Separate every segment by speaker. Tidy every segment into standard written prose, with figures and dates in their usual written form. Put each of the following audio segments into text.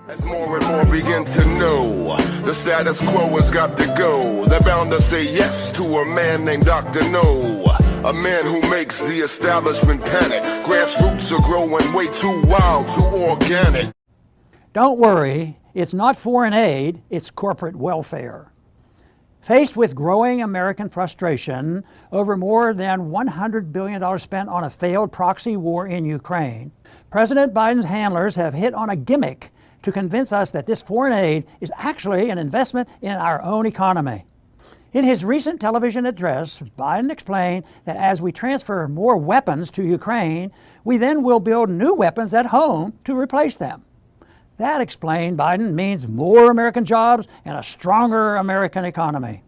Speaker 1: As more and more begin to know, the status quo has got to go. They're bound to say yes to a man named Dr. No, a man who makes the establishment panic. Grassroots are growing way too wild, too organic.
Speaker 2: Don't worry, it's not foreign aid, it's corporate welfare. Faced with growing American frustration over more than $100 billion spent on a failed proxy war in Ukraine, President Biden's handlers have hit on a gimmick to convince us that this foreign aid is actually an investment in our own economy. In his recent television address, Biden explained that as we transfer more weapons to Ukraine, we then will build new weapons at home to replace them. That, explained Biden, means more American jobs and a stronger American economy.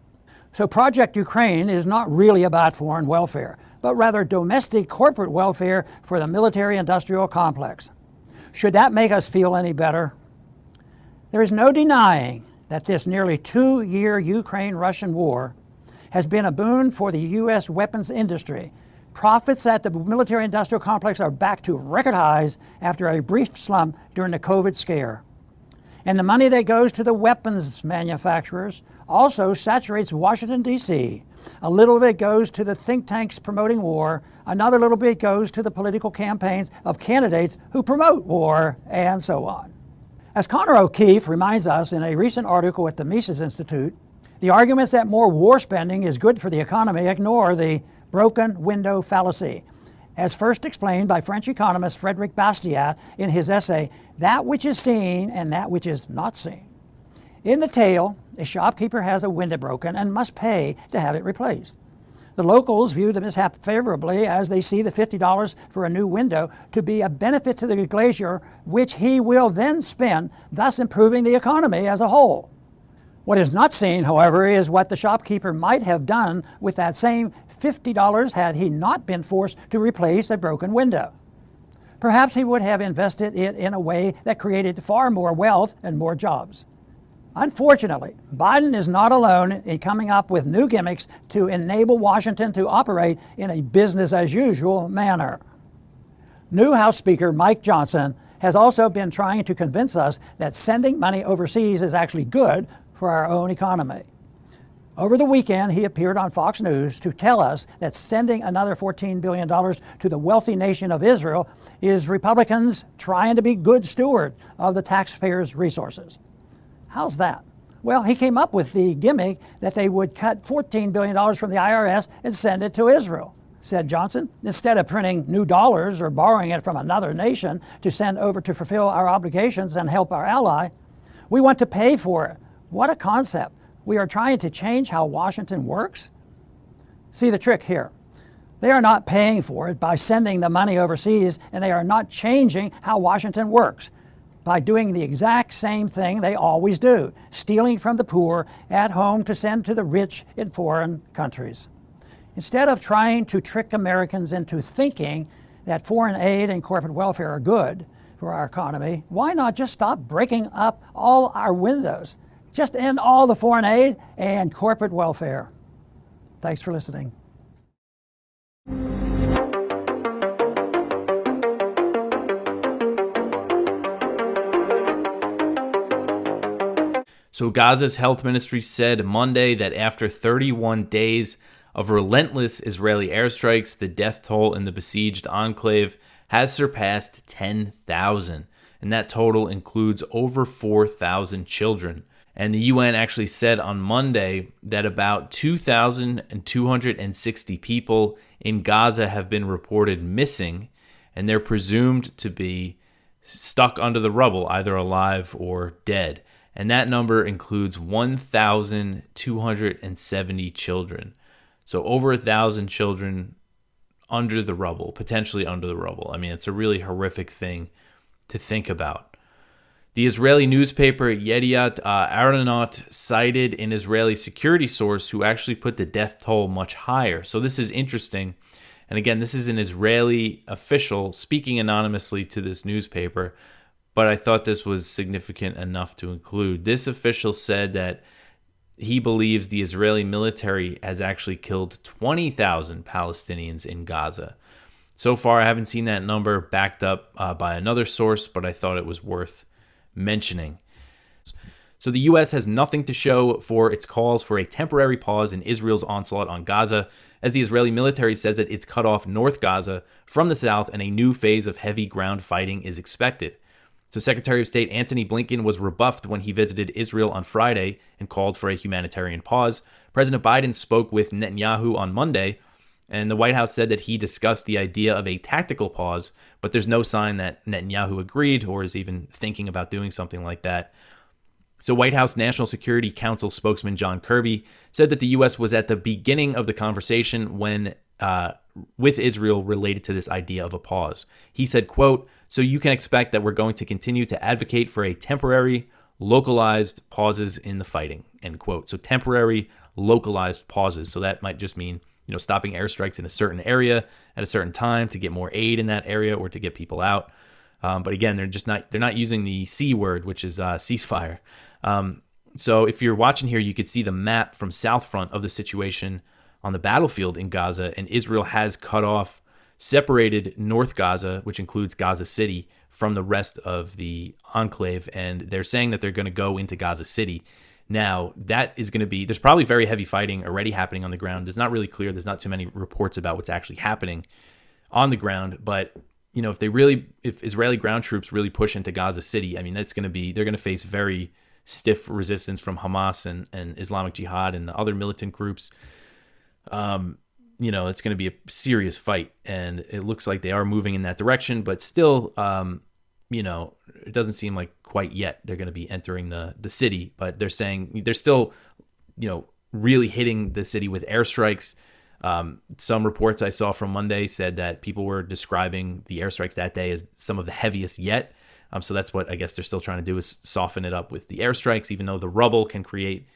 Speaker 2: So Project Ukraine is not really about foreign welfare, but rather domestic corporate welfare for the military-industrial complex. Should that make us feel any better? There is no denying that this nearly 2-year Ukraine-Russian war has been a boon for the U.S. weapons industry. Profits at the military-industrial complex are back to record highs after a brief slump during the COVID scare. And the money that goes to the weapons manufacturers also saturates Washington, D.C. A little bit goes to the think tanks promoting war, another little bit goes to the political campaigns of candidates who promote war, and so on. As Connor O'Keefe reminds us in a recent article at the Mises Institute, the arguments that more war spending is good for the economy ignore the broken window fallacy, as first explained by French economist Frédéric Bastiat in his essay, That Which Is Seen and That Which Is Not Seen. In the tale, a shopkeeper has a window broken and must pay to have it replaced. The locals view the mishap favorably as they see the $50 for a new window to be a benefit to the glazier, which he will then spend, thus improving the economy as a whole. What is not seen, however, is what the shopkeeper might have done with that same $50 had he not been forced to replace a broken window. Perhaps he would have invested it in a way that created far more wealth and more jobs. Unfortunately, Biden is not alone in coming up with new gimmicks to enable Washington to operate in a business-as-usual manner. New House Speaker Mike Johnson has also been trying to convince us that sending money overseas is actually good for our own economy. Over the weekend, he appeared on Fox News to tell us that sending another $14 billion to the wealthy nation of Israel is Republicans trying to be good stewards of the taxpayers' resources. How's that? Well, he came up with the gimmick that they would cut $14 billion from the IRS and send it to Israel, said Johnson. Instead of printing new dollars or borrowing it from another nation to send over to fulfill our obligations and help our ally, we want to pay for it. What a concept. We are trying to change how Washington works? See the trick here. They are not paying for it by sending the money overseas, and they are not changing how Washington works by doing the exact same thing they always do, stealing from the poor at home to send to the rich in foreign countries. Instead of trying to trick Americans into thinking that foreign aid and corporate welfare are good for our economy, why not just stop breaking up all our windows? Just end all the foreign aid and corporate welfare. Thanks for listening.
Speaker 3: So Gaza's health ministry said Monday that after 31 days of relentless Israeli airstrikes, the death toll in the besieged enclave has surpassed 10,000. And that total includes over 4,000 children. And the UN actually said on Monday that about 2,260 people in Gaza have been reported missing, and they're presumed to be stuck under the rubble, either alive or dead. And that number includes 1,270 children. So over 1,000 children under the rubble, potentially under the rubble. I mean, it's a really horrific thing to think about. The Israeli newspaper Yediot Aharonot cited an Israeli security source who actually put the death toll much higher. So this is interesting. And again, this is an Israeli official speaking anonymously to this newspaper, but I thought this was significant enough to include. This official said that he believes the Israeli military has actually killed 20,000 Palestinians in Gaza. So far, I haven't seen that number backed up by another source, but I thought it was worth mentioning. So the U.S. has nothing to show for its calls for a temporary pause in Israel's onslaught on Gaza, as the Israeli military says that it's cut off North Gaza from the south and a new phase of heavy ground fighting is expected. So Secretary of State Antony Blinken was rebuffed when he visited Israel on Friday and called for a humanitarian pause. President Biden spoke with Netanyahu on Monday, and the White House said that he discussed the idea of a tactical pause, but there's no sign that Netanyahu agreed or is even thinking about doing something like that. So White House National Security Council spokesman John Kirby said that the U.S. was at the beginning of the conversation with Israel related to this idea of a pause. He said, quote, "So you can expect that we're going to continue to advocate for a temporary, localized pauses in the fighting," end quote. So temporary, localized pauses. So that might just mean, stopping airstrikes in a certain area at a certain time to get more aid in that area or to get people out. But again, they're not using the C word, which is ceasefire. So if you're watching here, you could see the map from South Front of the situation on the battlefield in Gaza, and Israel has separated North Gaza, which includes Gaza City, from the rest of the enclave, and they're saying that they're going to go into Gaza City. Now, that is going to be, there's probably very heavy fighting already happening on the ground. It's not really clear. There's not too many reports about what's actually happening on the ground, but if Israeli ground troops really push into Gaza City, I mean, they're going to face very stiff resistance from Hamas and Islamic Jihad and the other militant groups. It's going to be a serious fight, and it looks like they are moving in that direction, but still, it doesn't seem like quite yet they're going to be entering the city, but they're saying they're still, really hitting the city with airstrikes. Some reports I saw from Monday said that people were describing the airstrikes that day as some of the heaviest yet. So that's what I guess they're still trying to do, is soften it up with the airstrikes, even though the rubble can create,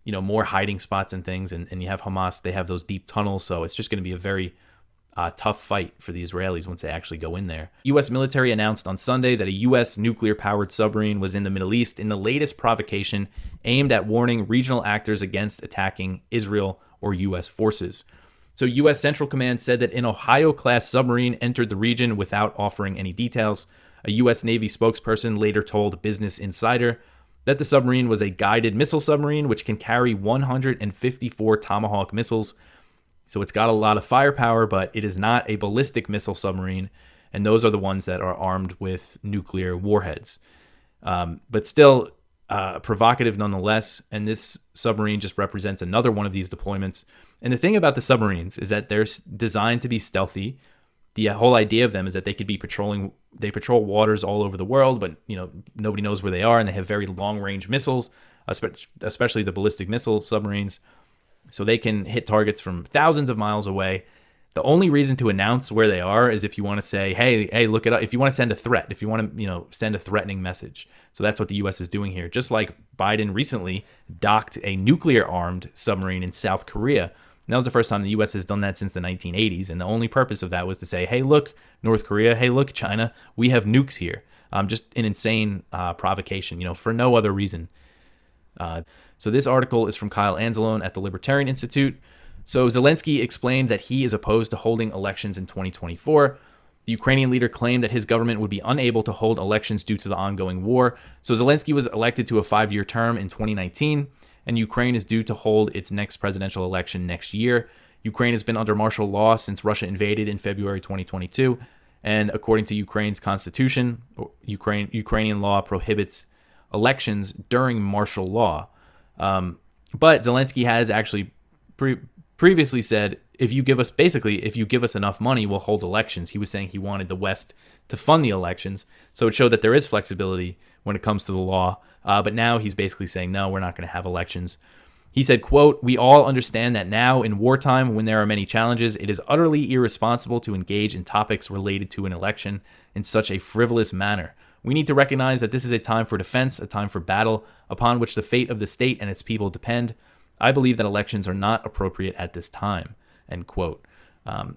Speaker 3: more hiding spots and things. And you have Hamas, they have those deep tunnels. So it's just going to be a very tough fight for the Israelis once they actually go in there. U.S. military announced on Sunday that a U.S. nuclear-powered submarine was in the Middle East in the latest provocation aimed at warning regional actors against attacking Israel or U.S. forces. So U.S. Central Command said that an Ohio-class submarine entered the region without offering any details. A U.S. Navy spokesperson later told Business Insider that the submarine was a guided missile submarine, which can carry 154 Tomahawk missiles. So it's got a lot of firepower, but it is not a ballistic missile submarine, and those are the ones that are armed with nuclear warheads. But still provocative nonetheless, and this submarine just represents another one of these deployments. And the thing about the submarines is that they're designed to be stealthy. The whole idea of them is that they patrol waters all over the world, but nobody knows where they are, and they have very long-range missiles, especially the ballistic missile submarines. So they can hit targets from thousands of miles away. The only reason to announce where they are is if you want to say, hey, look it up. If you want to send a threat, if you want to, send a threatening message. So that's what the U.S. is doing here. Just like Biden recently docked a nuclear-armed submarine in South Korea. And that was the first time the U.S. has done that since the 1980s. And the only purpose of that was to say, hey, look, North Korea. Hey, look, China. We have nukes here. Just an insane provocation, for no other reason. So this article is from Kyle Anzalone at the Libertarian Institute. So Zelensky explained that he is opposed to holding elections in 2024. The Ukrainian leader claimed that his government would be unable to hold elections due to the ongoing war. So Zelensky was elected to a 5-year term in 2019, and Ukraine is due to hold its next presidential election next year. Ukraine has been under martial law since Russia invaded in February 2022, and according to Ukraine's constitution, Ukrainian law prohibits elections during martial law. But Zelensky has actually previously said, if you give us enough money, we'll hold elections. He was saying he wanted the West to fund the elections. So it showed that there is flexibility when it comes to the law. But now he's basically saying, no, we're not going to have elections. He said, quote, "We all understand that now in wartime, when there are many challenges, it is utterly irresponsible to engage in topics related to an election in such a frivolous manner. We need to recognize that this is a time for defense, a time for battle, upon which the fate of the state and its people depend. I believe that elections are not appropriate at this time," end quote.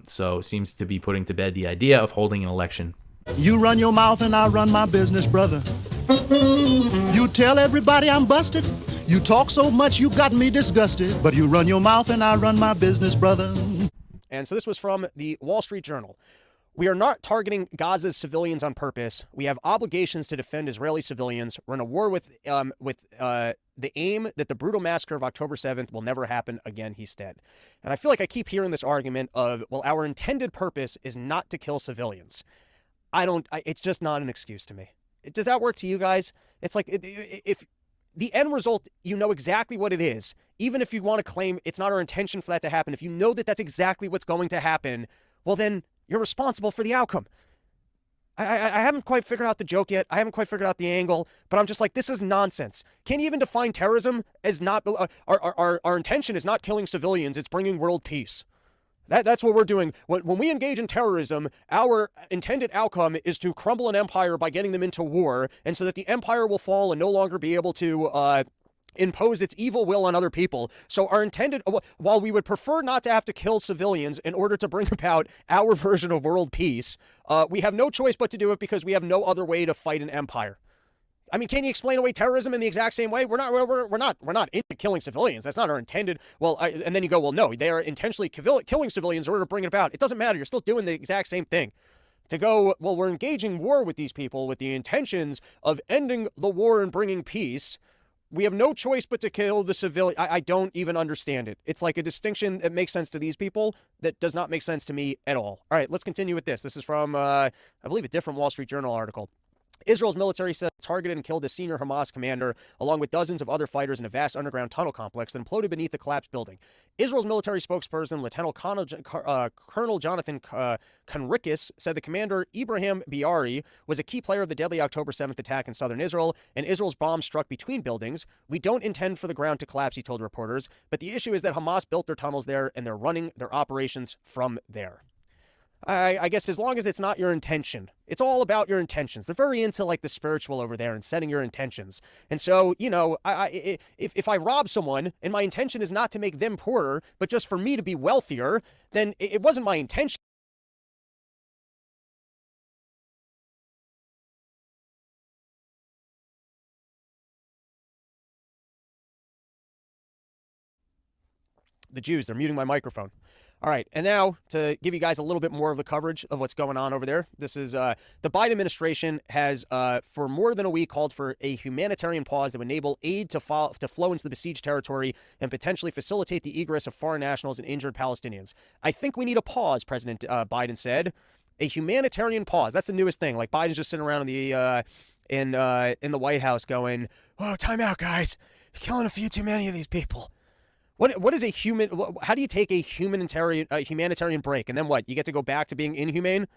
Speaker 3: So seems to be putting to bed the idea of holding an election.
Speaker 4: You run your mouth and I run my business, brother. You tell everybody I'm busted. You talk so much you got me disgusted. But you run your mouth and I run my business, brother.
Speaker 5: And so this was from the Wall Street Journal. We are not targeting Gaza's civilians on purpose. We have obligations to defend Israeli civilians. We're in a war with the aim that the brutal massacre of October 7th will never happen again, he said. And I feel like I keep hearing this argument of, well, our intended purpose is not to kill civilians. It's just not an excuse to me. Does that work to you guys? It's like, if the end result, you know exactly what it is, even if you want to claim it's not our intention for that to happen, if you know that that's exactly what's going to happen, well, then you're responsible for the outcome. I haven't quite figured out the joke yet. I haven't quite figured out the angle, but I'm just like, this is nonsense. Can't you even define terrorism as not, our intention is not killing civilians, it's bringing world peace. That's what we're doing. When we engage in terrorism, our intended outcome is to crumble an empire by getting them into war, and so that the empire will fall and no longer be able to impose its evil will on other people. So our intended, while we would prefer not to have to kill civilians in order to bring about our version of world peace, we have no choice but to do it because we have no other way to fight an empire. I mean, can you explain away terrorism in the exact same way? We're not into killing civilians. That's not our intended. Well, and then you go, well, no, they are intentionally killing civilians in order to bring it about. It doesn't matter. You're still doing the exact same thing. To go, well, we're engaging war with these people with the intentions of ending the war and bringing peace. We have no choice but to kill the civilian. I don't even understand it. It's like a distinction that makes sense to these people that does not make sense to me at all. All right, let's continue with this. This is from, I believe, a different Wall Street Journal article. Israel's military said targeted and killed a senior Hamas commander, along with dozens of other fighters in a vast underground tunnel complex that imploded beneath the collapsed building. Israel's military spokesperson, Lieutenant Colonel Jonathan Conricus, said the commander, Ibrahim Biari, was a key player of the deadly October 7th attack in southern Israel, and Israel's bombs struck between buildings. We don't intend for the ground to collapse, he told reporters, but the issue is that Hamas built their tunnels there, and they're running their operations from there. I guess as long as it's not your intention, it's all about your intentions. They're very into like the spiritual over there and setting your intentions. And so, you know, if I rob someone and my intention is not to make them poorer, but just for me to be wealthier, then it wasn't my intention. The Jews, they're muting my microphone. All right, and now to give you guys a little bit more of the coverage of what's going on over there. This is the Biden administration has, for more than a week, called for a humanitarian pause that would enable aid to flow into the besieged territory and potentially facilitate the egress of foreign nationals and injured Palestinians. I think we need a pause, President Biden said. A humanitarian pause. That's the newest thing. Like Biden's just sitting around in the White House going, "Oh, time out, guys. You're killing a few too many of these people." What is a human? How do you take a humanitarian break, and then what? You get to go back to being inhumane?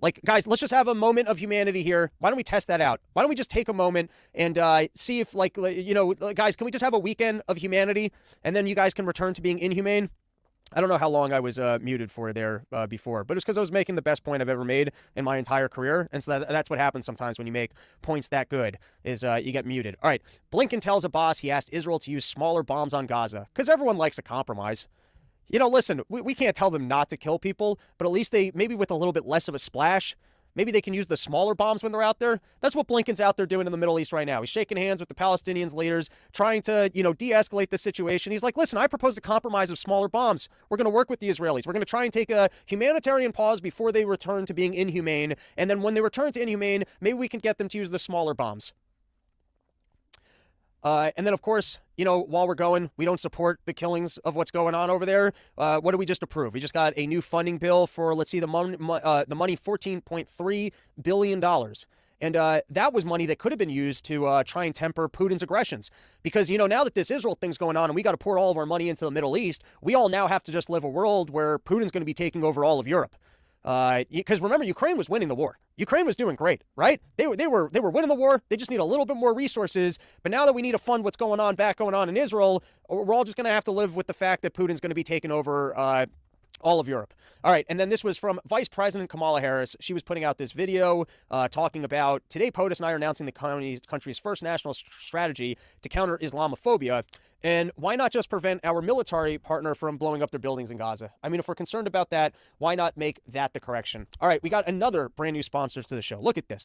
Speaker 5: Like, guys, let's just have a moment of humanity here. Why don't we test that out? Why don't we just take a moment and see if, like, you know, guys, can we just have a weekend of humanity, and then you guys can return to being inhumane? I don't know how long I was muted for there before, but it's because I was making the best point I've ever made in my entire career. And so that's what happens sometimes when you make points that good, is you get muted. All right. Blinken tells Abbas he asked Israel to use smaller bombs on Gaza because everyone likes a compromise. You know, listen, we can't tell them not to kill people, but at least they, maybe with a little bit less of a splash, maybe they can use the smaller bombs when they're out there. That's what Blinken's out there doing in the Middle East right now. He's shaking hands with the Palestinians leaders, trying to, you know, de-escalate the situation. He's like, listen, I proposed a compromise of smaller bombs. We're going to work with the Israelis. We're going to try and take a humanitarian pause before they return to being inhumane. And then when they return to inhumane, maybe we can get them to use the smaller bombs. And then, of course, you know, while we're going, we don't support the killings of what's going on over there. What did we just approve? We just got a new funding bill for, let's see, the money, $14.3 billion. And that was money that could have been used to try and temper Putin's aggressions. Because, you know, now that this Israel thing's going on and we got to pour all of our money into the Middle East, we all now have to just live a world where Putin's going to be taking over all of Europe. Because remember, Ukraine was winning the war. Ukraine was doing great, right? They were winning the war. They just need a little bit more resources. But now that we need to fund what's going on in Israel, we're all just going to have to live with the fact that Putin's going to be taking over all of Europe. All right, and then this was from Vice President Kamala Harris. She was putting out this video talking about, today POTUS and I are announcing the country's first national strategy to counter Islamophobia. And why not just prevent our military partner from blowing up their buildings in Gaza? I mean, if we're concerned about that, why not make that the correction? All right, we got another brand new sponsor to the show. Look at this.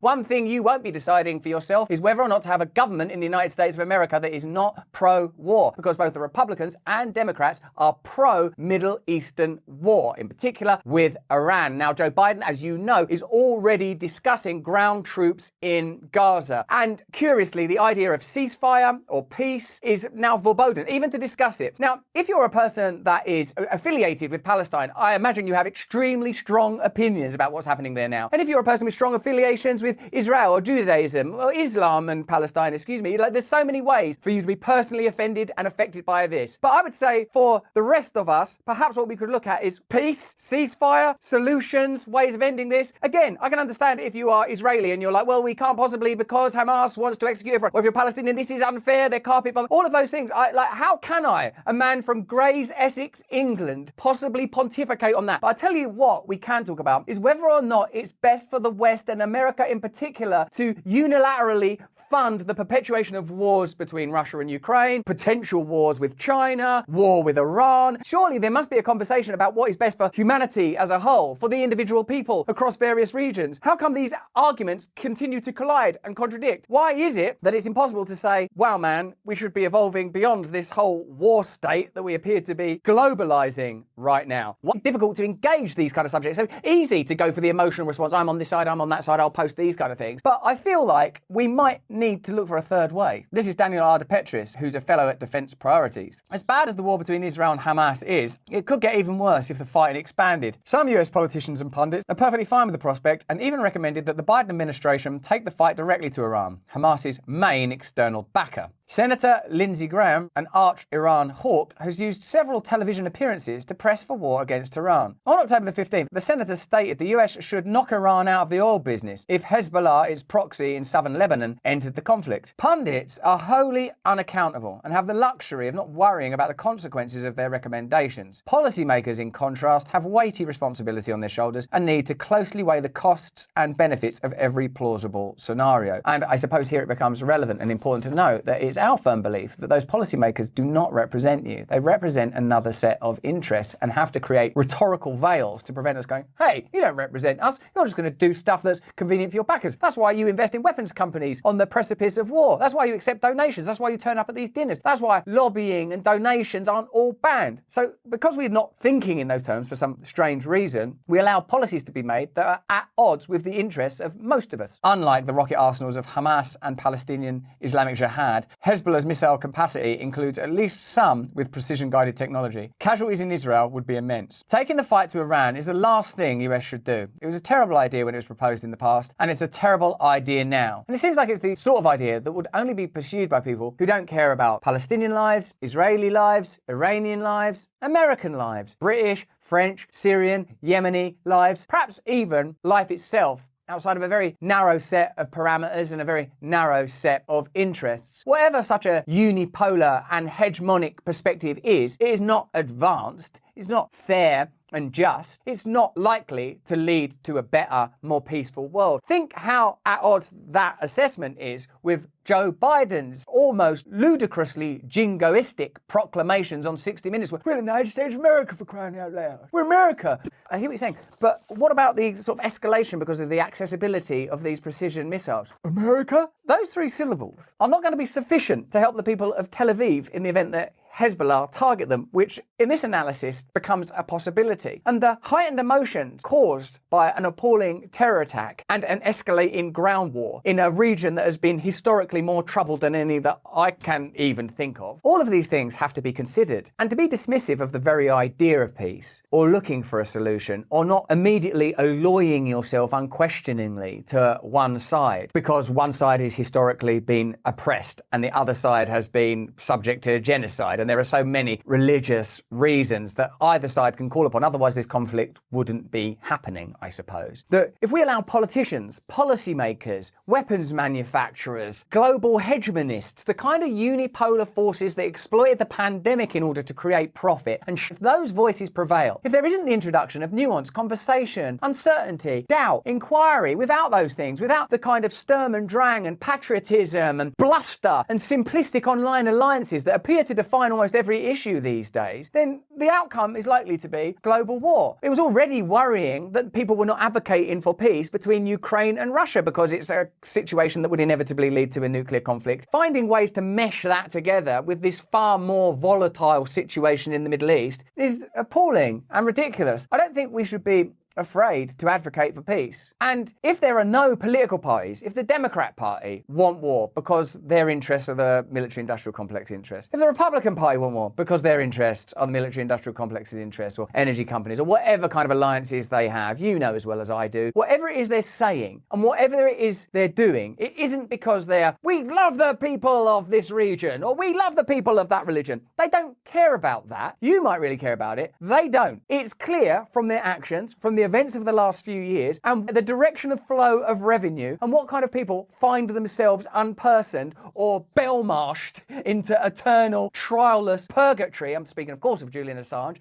Speaker 6: One thing you won't be deciding for yourself is whether or not to have a government in the United States of America that is not pro-war, because both the Republicans and Democrats are pro-Middle Eastern war, in particular with Iran. Now, Joe Biden, as you know, is already discussing ground troops in Gaza. And curiously, the idea of ceasefire or peace is now verboten, even to discuss it. Now, if you're a person that is affiliated with Palestine, I imagine you have extremely strong opinions about what's happening there now. And if you're a person with strong affiliations with Israel or Judaism or Islam and Palestine, like there's so many ways for you to be personally offended and affected by this. But I would say for the rest of us, perhaps what we could look at is peace, ceasefire, solutions, ways of ending this. Again, I can understand if you are Israeli and you're like, well, we can't possibly because Hamas wants to execute everyone. Or if you're Palestinian, this is unfair, they're carpet bombing. All of those things. How can I, a man from Grays, Essex, England, possibly pontificate on that? But I tell you what we can talk about is whether or not it's best for the West and America in particular to unilaterally fund the perpetuation of wars between Russia and Ukraine, potential wars with China, war with Iran. Surely there must be a conversation about what is best for humanity as a whole, for the individual people across various regions. How come these arguments continue to collide and contradict? Why is it that it's impossible to say, wow, man, we should be evolving beyond this whole war state that we appear to be globalizing right now? Why difficult to engage these kind of subjects? So easy to go for the emotional response. I'm on this side, I'm on that side, I'll post these kind of things. But I feel like we might need to look for a third way. This is Daniel Ardepetris, who's a fellow at Defence Priorities. As bad as the war between Israel and Hamas is, it could get even worse if the fighting expanded. Some US politicians and pundits are perfectly fine with the prospect and even recommended that the Biden administration take the fight directly to Iran, Hamas's main external backer. Senator Lindsey Graham, an arch Iran hawk, has used several television appearances to press for war against Iran. On October the 15th, the senator stated the US should knock Iran out of the oil business if Hezbollah, its proxy in southern Lebanon, entered the conflict. Pundits are wholly unaccountable and have the luxury of not worrying about the consequences of their recommendations. Policymakers, in contrast, have weighty responsibility on their shoulders and need to closely weigh the costs and benefits of every plausible scenario. And I suppose here it becomes relevant and important to note that it's our firm belief that those policymakers do not represent you. They represent another set of interests and have to create rhetorical veils to prevent us going, hey, you don't represent us. You're just going to do stuff that's convenient for your backers. That's why you invest in weapons companies on the precipice of war. That's why you accept donations. That's why you turn up at these dinners. That's why lobbying and donations aren't all banned. So because we're not thinking in those terms for some strange reason, we allow policies to be made that are at odds with the interests of most of us. Unlike the rocket arsenals of Hamas and Palestinian Islamic Jihad, Hezbollah's missile capacity includes at least some with precision-guided technology. Casualties in Israel would be immense. Taking the fight to Iran is the last thing US should do. It was a terrible idea when it was proposed in the past, and it's a terrible idea now. And it seems like it's the sort of idea that would only be pursued by people who don't care about Palestinian lives, Israeli lives, Iranian lives, American lives, British, French, Syrian, Yemeni lives, perhaps even life itself, outside of a very narrow set of parameters and a very narrow set of interests. Whatever such a unipolar and hegemonic perspective is, it is not advanced, it's not fair and just, it's not likely to lead to a better, more peaceful world. Think how at odds that assessment is with Joe Biden's almost ludicrously jingoistic proclamations on 60 Minutes. We're the United States of America, for crying out loud. We're America. I hear what you're saying, but what about the sort of escalation because of the accessibility of these precision missiles? America? Those three syllables are not going to be sufficient to help the people of Tel Aviv in the event that Hezbollah target them, which in this analysis becomes a possibility. And the heightened emotions caused by an appalling terror attack and an escalating ground war in a region that has been historically more troubled than any that I can even think of. All of these things have to be considered. And to be dismissive of the very idea of peace, or looking for a solution, or not immediately alloying yourself unquestioningly to one side, because one side has historically been oppressed and the other side has been subject to genocide. And there are so many religious reasons that either side can call upon. Otherwise, this conflict wouldn't be happening, I suppose. That if we allow politicians, policymakers, weapons manufacturers, global hegemonists, the kind of unipolar forces that exploited the pandemic in order to create profit, and if those voices prevail, if there isn't the introduction of nuance, conversation, uncertainty, doubt, inquiry, without those things, without the kind of Sturm and Drang and patriotism and bluster and simplistic online alliances that appear to define behind almost every issue these days, then the outcome is likely to be global war. It was already worrying that people were not advocating for peace between Ukraine and Russia because it's a situation that would inevitably lead to a nuclear conflict. Finding ways to mesh that together with this far more volatile situation in the Middle East is appalling and ridiculous. I don't think we should be afraid to advocate for peace. And if there are no political parties, if the Democrat Party want war because their interests are the military-industrial complex interests, if the Republican Party want war because their interests are the military-industrial complex's interests, or energy companies, or whatever kind of alliances they have, you know as well as I do, whatever it is they're saying and whatever it is they're doing, it isn't because we love the people of this region or we love the people of that religion. They don't care about that. You might really care about it. They don't. It's clear from their actions, from the events of the last few years, and the direction of flow of revenue, and what kind of people find themselves unpersoned or bell-marshed into eternal, trialless purgatory. I'm speaking, of course, of Julian Assange.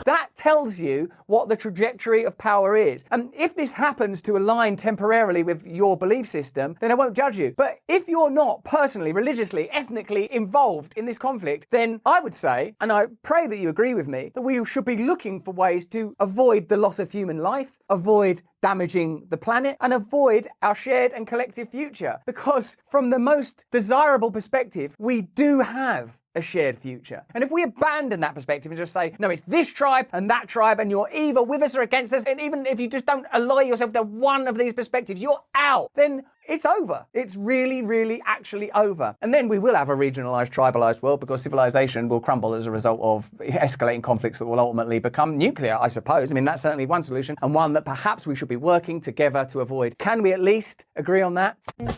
Speaker 6: That tells you what the trajectory of power is. And if this happens to align temporarily with your belief system, then I won't judge you. But if you're not personally, religiously, ethnically involved in this conflict, then I would say, and I pray that you agree with me, that we should be looking for ways to avoid the loss of human life, avoid damaging the planet, and avoid our shared and collective future. Because from the most desirable perspective, we do have a shared future. And if we abandon that perspective and just say, no, it's this tribe and that tribe, and you're either with us or against us, and even if you just don't ally yourself to one of these perspectives, you're out, then it's over. It's really, really actually over. And then we will have a regionalized, tribalized world because civilization will crumble as a result of escalating conflicts that will ultimately become nuclear, I suppose. I mean, that's certainly one solution, and one that perhaps we should be working together to avoid. Can we at least agree on that?
Speaker 7: The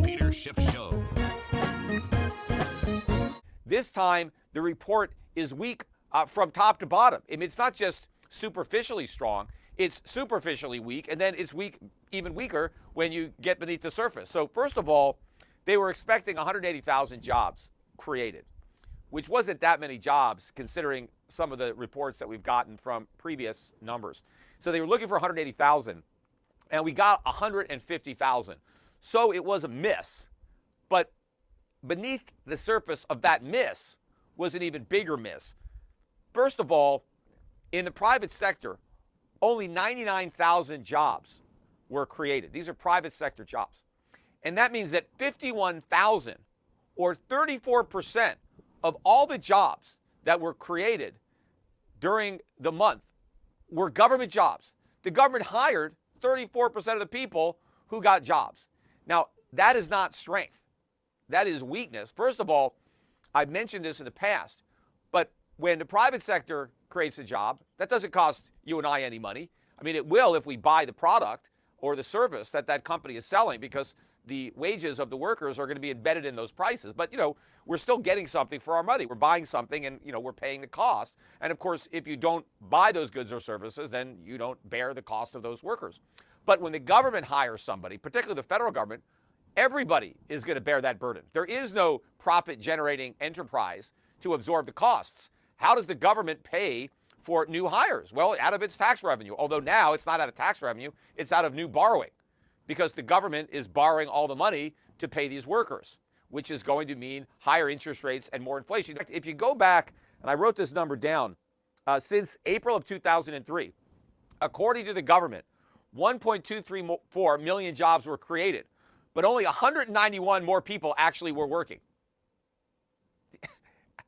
Speaker 7: Peter Schiff Show.
Speaker 8: This time, the report is weak from top to bottom. I mean, it's not just superficially strong, it's superficially weak, and then it's weak, even weaker when you get beneath the surface. So first of all, they were expecting 180,000 jobs created, which wasn't that many jobs considering some of the reports that we've gotten from previous numbers. So they were looking for 180,000, and we got 150,000. So it was a miss. But beneath the surface of that miss was an even bigger miss. First of all, in the private sector, only 99,000 jobs were created. These are private sector jobs. And that means that 51,000, or 34% of all the jobs that were created during the month were government jobs. The government hired 34% of the people who got jobs. Now, that is not strength. That is weakness. First of all, I've mentioned this in the past, but when the private sector creates a job, that doesn't cost you and I any money. I mean, it will if we buy the product or the service that that company is selling, because the wages of the workers are going to be embedded in those prices. But, we're still getting something for our money. We're buying something and, we're paying the cost. And of course, if you don't buy those goods or services, then you don't bear the cost of those workers. But when the government hires somebody, particularly the federal government, everybody is going to bear that burden. There is no profit-generating enterprise to absorb the costs. How does the government pay for new hires? Well, out of its tax revenue. Although now it's not out of tax revenue, it's out of new borrowing, because the government is borrowing all the money to pay these workers, which is going to mean higher interest rates and more inflation. If you go back, and I wrote this number down, since April of 2003, according to the government, 1.234 million jobs were created, but only 191 more people actually were working.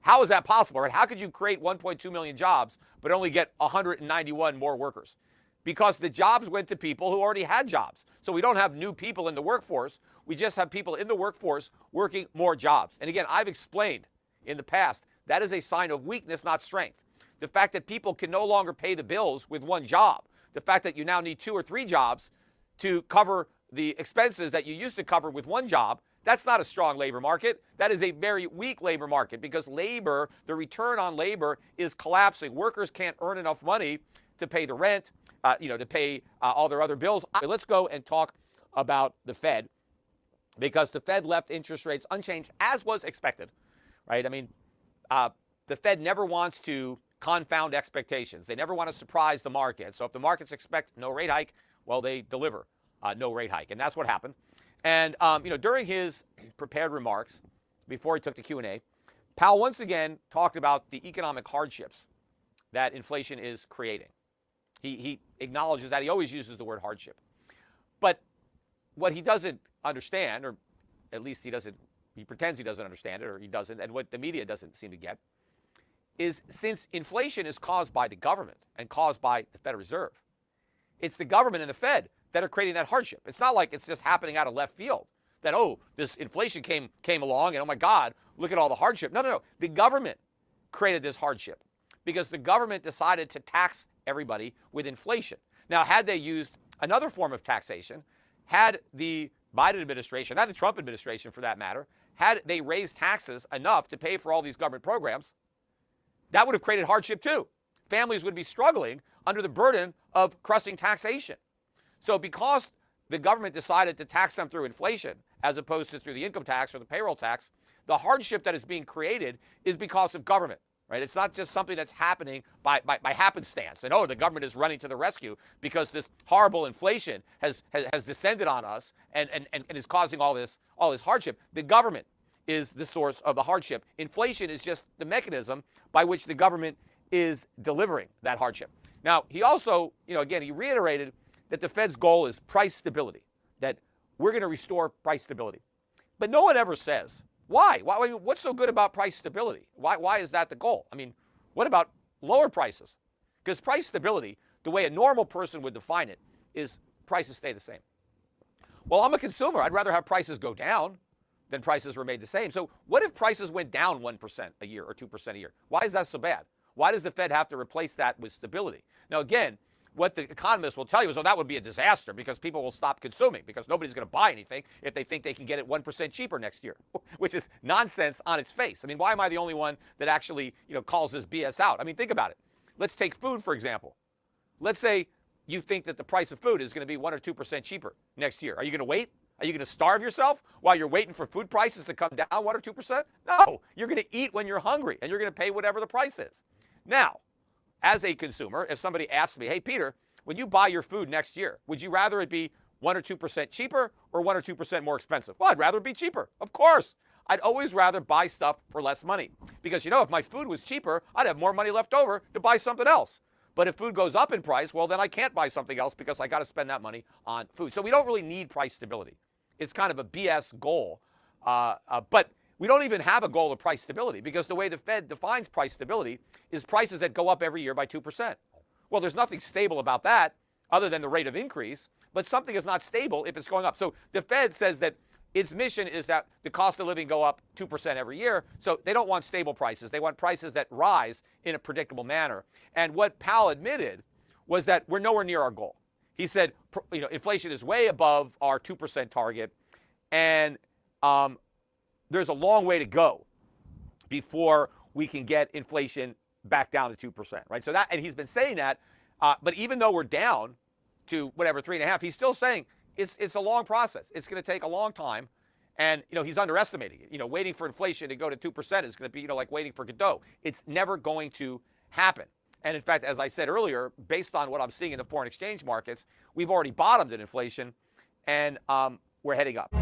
Speaker 8: How is that possible? Right? How could you create 1.2 million jobs but only get 191 more workers? Because the jobs went to people who already had jobs. So we don't have new people in the workforce. We just have people in the workforce working more jobs. And again, I've explained in the past, that is a sign of weakness, not strength. The fact that people can no longer pay the bills with one job, the fact that you now need 2 or 3 jobs to cover the expenses that you used to cover with one job, that's not a strong labor market. That is a very weak labor market, because labor, the return on labor is collapsing. Workers can't earn enough money to pay the rent, to pay all their other bills. Let's go and talk about the Fed, because the Fed left interest rates unchanged as was expected, right? I mean, the Fed never wants to confound expectations. They never want to surprise the market. So if the markets expect no rate hike, well, they deliver no rate hike. And that's what happened. And during his prepared remarks, before he took the Q&A, Powell once again talked about the economic hardships that inflation is creating. He acknowledges that. He always uses the word hardship. But what he doesn't understand, or at least he pretends he doesn't understand it, or he doesn't, and what the media doesn't seem to get, is since inflation is caused by the government and caused by the Federal Reserve, it's the government and the Fed that are creating that hardship. It's not like it's just happening out of left field, that, oh, this inflation came along and, oh my God, look at all the hardship. No. The government created this hardship because the government decided to tax everybody with inflation. Now, had they used another form of taxation, had the Biden administration, not the Trump administration for that matter, had they raised taxes enough to pay for all these government programs, that would have created hardship too. Families would be struggling under the burden of crushing taxation. So because the government decided to tax them through inflation as opposed to through the income tax or the payroll tax, the hardship that is being created is because of government, right? It's not just something that's happening by happenstance. And, oh, the government is running to the rescue because this horrible inflation has descended on us and is causing all this hardship. The government is the source of the hardship. Inflation is just the mechanism by which the government is delivering that hardship. Now, he also, again, he reiterated that the Fed's goal is price stability, that we're going to restore price stability. But no one ever says, why? What's so good about price stability? Why is that the goal? I mean, what about lower prices? Because price stability, the way a normal person would define it, is prices stay the same. Well, I'm a consumer. I'd rather have prices go down than prices remain the same. So what if prices went down 1% a year or 2% a year? Why is that so bad? Why does the Fed have to replace that with stability? Now, again, what the economists will tell you is, that would be a disaster because people will stop consuming because nobody's going to buy anything if they think they can get it 1% cheaper next year, which is nonsense on its face. I mean, why am I the only one that actually, calls this BS out? I mean, think about it. Let's take food, for example. Let's say you think that the price of food is going to be 1 or 2% cheaper next year. Are you going to wait? Are you going to starve yourself while you're waiting for food prices to come down 1 or 2%? No, you're going to eat when you're hungry and you're going to pay whatever the price is. Now, as a consumer, if somebody asks me, hey, Peter, when you buy your food next year, would you rather it be 1 or 2% cheaper or 1 or 2% more expensive? Well, I'd rather it be cheaper. Of course. I'd always rather buy stuff for less money because, if my food was cheaper, I'd have more money left over to buy something else. But if food goes up in price, well, then I can't buy something else because I got to spend that money on food. So we don't really need price stability. It's kind of a BS goal. But we don't even have a goal of price stability because the way the Fed defines price stability is prices that go up every year by 2%. Well, there's nothing stable about that other than the rate of increase, but something is not stable if it's going up. So the Fed says that its mission is that the cost of living go up 2% every year. So they don't want stable prices. They want prices that rise in a predictable manner. And what Powell admitted was that we're nowhere near our goal. He said, inflation is way above our 2% target, and there's a long way to go before we can get inflation back down to 2%, right? So that, and he's been saying that, but even though we're down to whatever 3.5, he's still saying it's a long process. It's going to take a long time, and he's underestimating it. Waiting for inflation to go to 2% is going to be like waiting for Godot. It's never going to happen. And in fact, as I said earlier, based on what I'm seeing in the foreign exchange markets, we've already bottomed in inflation, and we're heading up.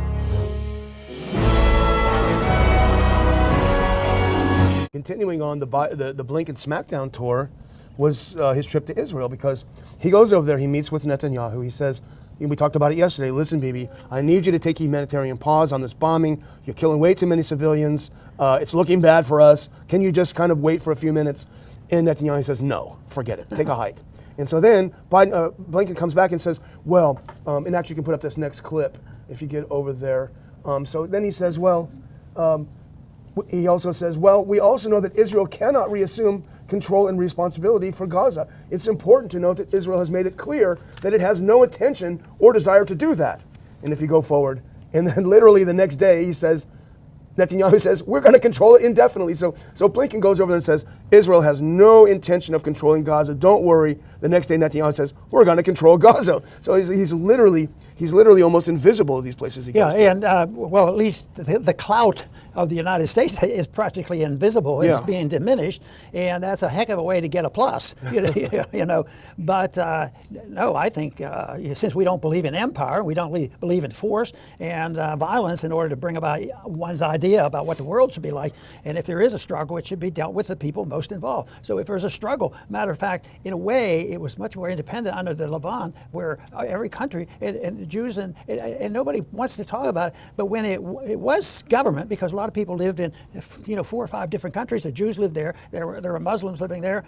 Speaker 9: Continuing on the Blinken Smackdown tour was his trip to Israel, because he goes over there, he meets with Netanyahu, he says, we talked about it yesterday, listen, Bibi, I need you to take a humanitarian pause on this bombing. You're killing way too many civilians. It's looking bad for us. Can you just kind of wait for a few minutes? And Netanyahu says, no, forget it, take a hike. And so then Blinken comes back and says, well, and actually you can put up this next clip if you get over there. So then he says, he also says, we also know that Israel cannot reassume control and responsibility for Gaza. It's important to note that Israel has made it clear that it has no intention or desire to do that. And if you go forward, and then literally the next day he says, Netanyahu says, we're going to control it indefinitely. So Blinken goes over there and says, Israel has no intention of controlling Gaza. Don't worry. The next day, Netanyahu says, we're going to control Gaza. So he's literally almost invisible at these places he goes to.
Speaker 2: Yeah, and well, at least the clout of the United States is practically invisible. It's being diminished, and that's a heck of a way to get a plus. You know. But no, I think since we don't believe in empire, we don't believe in force and violence in order to bring about one's idea about what the world should be like. And if there is a struggle, it should be dealt with the people most involved. So if there's a struggle, matter of fact, in a way, it was much more independent under the Levant, where every country and the Jews and nobody wants to talk about it. But when it was government, because a lot of people lived in 4 or 5 different countries. The Jews lived there. There were Muslims living there,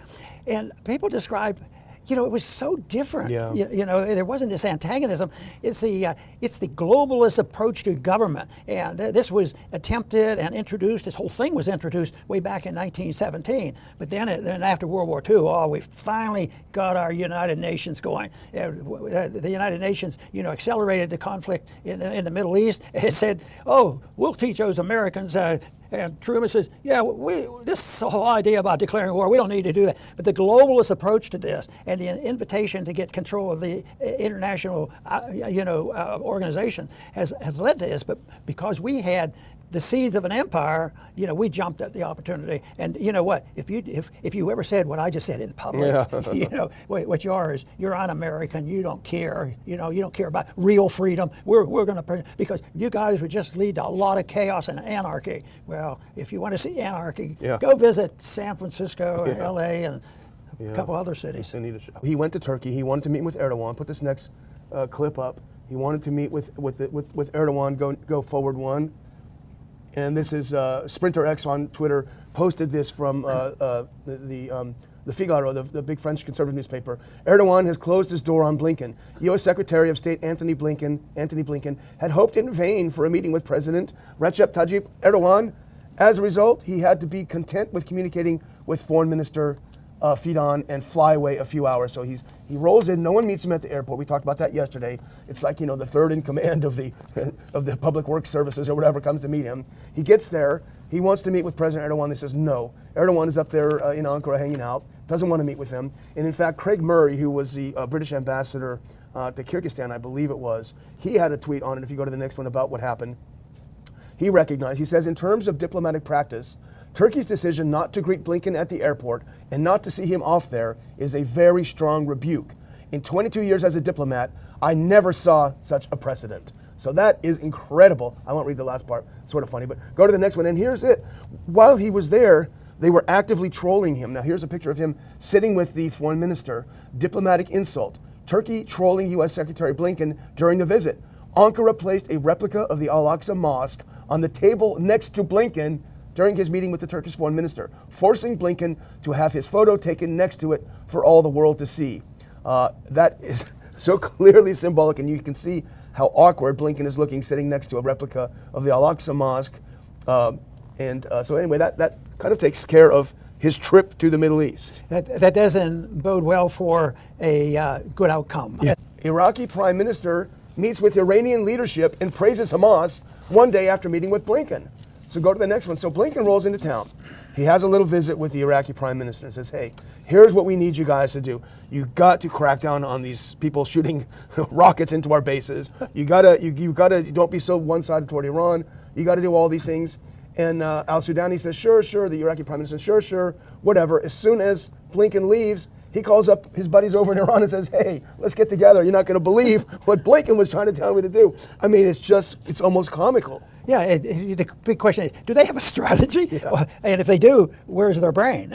Speaker 2: and people describe. It was so different.
Speaker 9: Yeah.
Speaker 2: There wasn't this antagonism. It's the globalist approach to government, and this was attempted and introduced. This whole thing was introduced way back in 1917. But then after World War II, we finally got our United Nations going. The United Nations, accelerated the conflict in the Middle East. It said, "Oh, we'll teach those Americans." And Truman says, yeah, this whole idea about declaring war, we don't need to do that. But the globalist approach to this and the invitation to get control of the international, organization has led to this. But because we had the seeds of an empire, we jumped at the opportunity. And you know what? If you ever said what I just said in public, what you are is you're un-American. You don't care. You don't care about real freedom. We're going to, because you guys would just lead to a lot of chaos and anarchy. Well, if you want to see anarchy, go visit San Francisco and L.A. and a couple other cities.
Speaker 9: He went to Turkey. He wanted to meet with Erdogan. Put this next clip up. He wanted to meet with Erdogan. Go forward one. And this is Sprinter X on Twitter posted this from the Figaro, the big French conservative newspaper. Erdogan has closed his door on Blinken. U.S. Secretary of State Anthony Blinken had hoped in vain for a meeting with President Recep Tayyip Erdogan. As a result, he had to be content with communicating with Foreign Minister Fidan and fly away a few hours. So he rolls in. No one meets him at the airport. We talked about that yesterday. It's like the third in command of the public works services or whatever comes to meet him. He gets there. He wants to meet with President Erdogan. He says no. Erdogan is up there in Ankara hanging out. Doesn't want to meet with him. And in fact, Craig Murray, who was the British ambassador to Kyrgyzstan, I believe it was, he had a tweet on it. If you go to the next one about what happened, he recognized. He says, in terms of diplomatic practice, Turkey's decision not to greet Blinken at the airport and not to see him off there is a very strong rebuke. In 22 years as a diplomat, I never saw such a precedent. So that is incredible. I won't read the last part, sort of funny, but go to the next one. And here's it. While he was there, they were actively trolling him. Now here's a picture of him sitting with the foreign minister. Diplomatic insult. Turkey trolling U.S. Secretary Blinken during the visit. Ankara placed a replica of the Al-Aqsa Mosque on the table next to Blinken during his meeting with the Turkish foreign minister, forcing Blinken to have his photo taken next to it for all the world to see. That is so clearly symbolic, and you can see how awkward Blinken is looking sitting next to a replica of the Al-Aqsa Mosque. So anyway, that kind of takes care of his trip to the Middle East.
Speaker 2: That doesn't bode well for a good outcome.
Speaker 9: Yeah. Iraqi prime minister meets with Iranian leadership and praises Hamas one day after meeting with Blinken. So go to the next one. So Blinken rolls into town. He has a little visit with the Iraqi prime minister and says, hey, here's what we need you guys to do. You got to crack down on these people shooting rockets into our bases. You gotta don't be so one-sided toward Iran. You gotta do all these things. And al-Sudani says, sure. The Iraqi prime minister says, sure, whatever. As soon as Blinken leaves, he calls up his buddies over in Iran and says, hey, let's get together. You're not gonna believe what Blinken was trying to tell me to do. I mean, it's almost comical.
Speaker 2: Yeah, the big question is, do they have a strategy? Yeah. And if they do, where's their brain?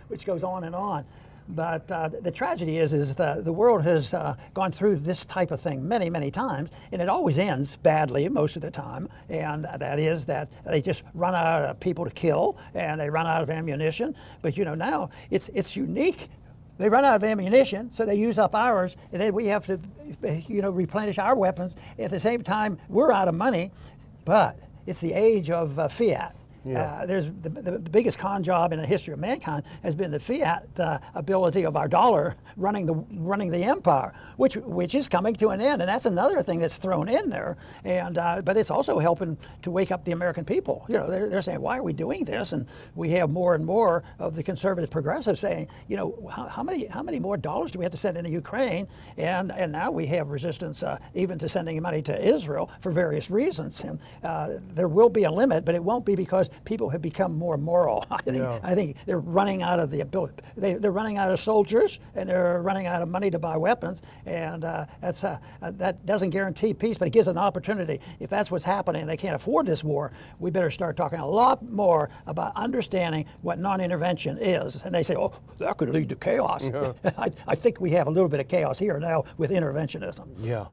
Speaker 2: Which goes on and on. But the tragedy is the world has gone through this type of thing many, many times, and it always ends badly most of the time. And that is that they just run out of people to kill, and they run out of ammunition. But now it's unique. They run out of ammunition, so they use up ours, and then we have to, replenish our weapons. At the same time, we're out of money. But it's the age of fiat. There's the biggest con job in the history of mankind has been the fiat ability of our dollar running the empire, which is coming to an end, and that's another thing that's thrown in there. And but it's also helping to wake up the American people. You know, they're saying, why are we doing this? And we have more and more of the conservative progressives saying, you know, how many more dollars do we have to send into Ukraine? And now we have resistance even to sending money to Israel for various reasons. And there will be a limit, but it won't be because people have become more moral. I think they're running out of the ability. They're running out of soldiers, and they're running out of money to buy weapons, and that doesn't guarantee peace, but it gives an opportunity. If that's what's happening and they can't afford this war, we better start talking a lot more about understanding what non-intervention is. And they say, oh, that could lead to chaos. I think we have a little bit of chaos here now with interventionism.
Speaker 9: Yeah.